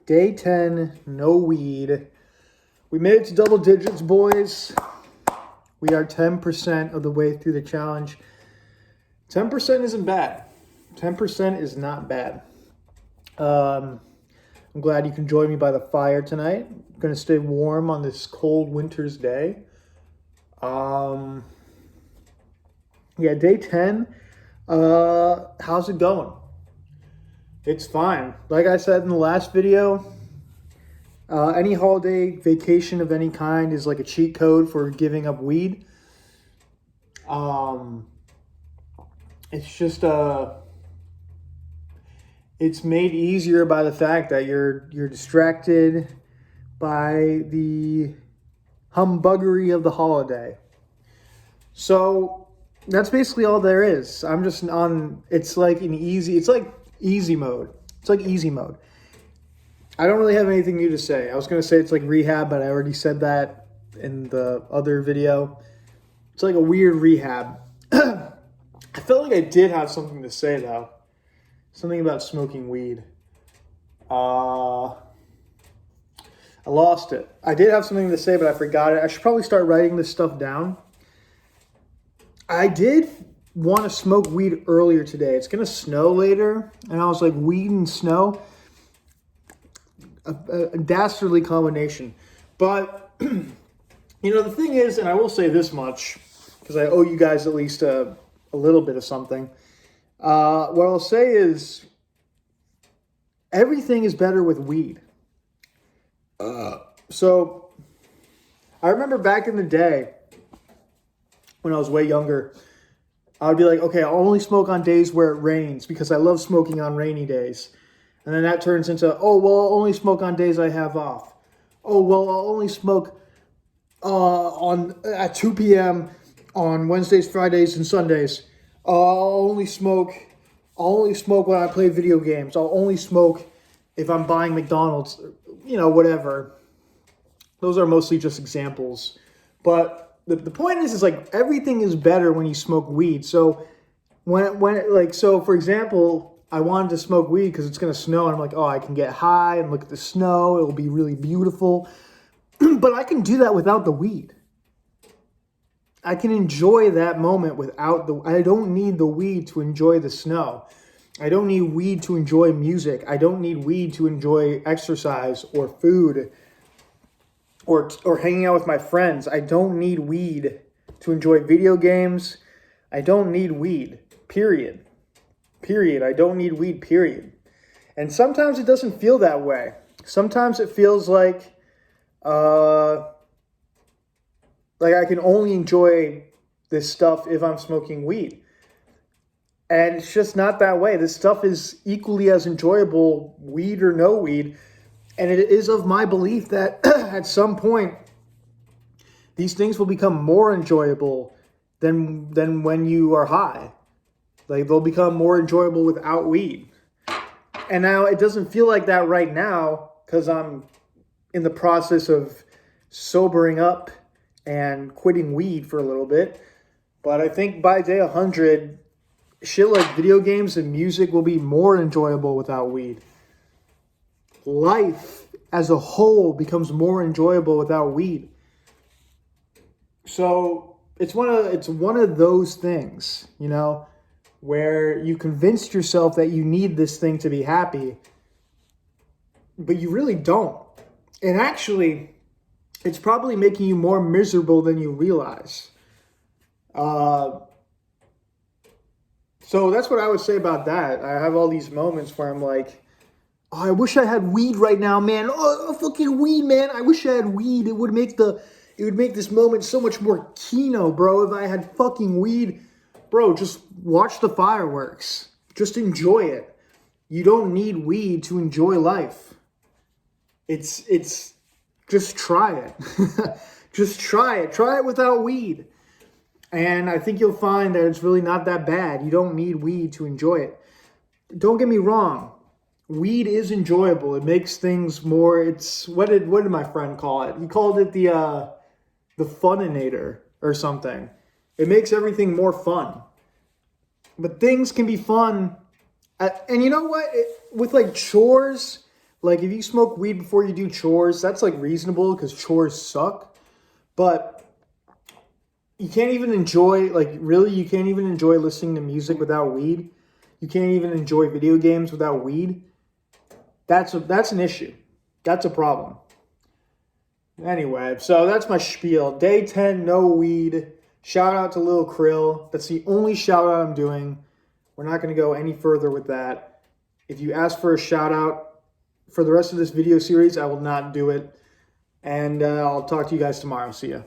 Day 10, no weed. We made it to double digits, boys. We are 10% of the way through the challenge. 10% isn't bad. 10% is not bad. I'm glad you can join me by the fire tonight. I'm going to stay warm on this cold winter's day. Yeah, day 10. How's it going? It's fine. Like I said in the last video, any holiday vacation of any kind is like a cheat code for giving up weed. It's just it's made easier by the fact that you're distracted by the humbuggery of the holiday. So that's basically all there is. I'm just on. It's like easy mode. It's like easy mode. I don't really have anything new to say. I was going to say it's like rehab, but I already said that in the other video. It's like a weird rehab. I felt like I did have something to say, though. Something about smoking weed. I lost it. I did have something to say, but I forgot it. I should probably start writing this stuff down. I did want to smoke weed earlier today. It's going to snow later, and I was like, weed and snow? A dastardly combination. But, the thing is, and I will say this much, because I owe you guys at least a little bit of something. What I'll say is, everything is better with weed. So, I remember back in the day, when I was way younger, I would be like, okay, I'll only smoke on days where it rains because I love smoking on rainy days. And then that turns into, oh, well, I'll only smoke on days I have off. Oh, well, I'll only smoke at 2 p.m. on Wednesdays, Fridays, and Sundays. I'll only smoke when I play video games. I'll only smoke if I'm buying McDonald's, whatever. Those are mostly just examples. But the point is like everything is better when you smoke weed. So so for example, I wanted to smoke weed because it's going to snow. And I'm like, oh, I can get high and look at the snow. It'll be really beautiful. But I can do that without the weed. I can enjoy that moment without I don't need the weed to enjoy the snow. I don't need weed to enjoy music. I don't need weed to enjoy exercise or food or hanging out with my friends. I don't need weed to enjoy video games. I don't need weed, period. Period. I don't need weed, period. And sometimes it doesn't feel that way. Sometimes it feels like I can only enjoy this stuff if I'm smoking weed. And it's just not that way. This stuff is equally as enjoyable, weed or no weed. And it is of my belief that at some point, these things will become more enjoyable than when you are high. Like, they'll become more enjoyable without weed. And now it doesn't feel like that right now because I'm in the process of sobering up and quitting weed for a little bit. But I think by day 100, shit like video games and music will be more enjoyable without weed. Life as a whole becomes more enjoyable without weed. So it's one of those things, where you convinced yourself that you need this thing to be happy, but you really don't. And actually, it's probably making you more miserable than you realize. So that's what I would say about that. I have all these moments where I'm like, oh, I wish I had weed right now, man. Oh, fucking weed, man. I wish I had weed. It would make this moment so much more kino, bro. If I had fucking weed, bro, just watch the fireworks. Just enjoy it. You don't need weed to enjoy life. It's just try it. Just try it. Try it without weed. And I think you'll find that it's really not that bad. You don't need weed to enjoy it. Don't get me wrong. Weed is enjoyable. It makes things more, what did my friend call it? He called it the funinator or something. It makes everything more fun. But things can be fun. And you know what? With like chores, Like, if you smoke weed before you do chores, that's, like, reasonable because chores suck. But you can't even enjoy, like, really, you can't even enjoy listening to music without weed. You can't even enjoy video games without weed. That's an issue. That's a problem. Anyway, so that's my spiel. Day 10, no weed. Shout out to Lil Krill. That's the only shout out I'm doing. We're not going to go any further with that. If you ask for a shout out for the rest of this video series, I will not do it. And I'll talk to you guys tomorrow. See ya.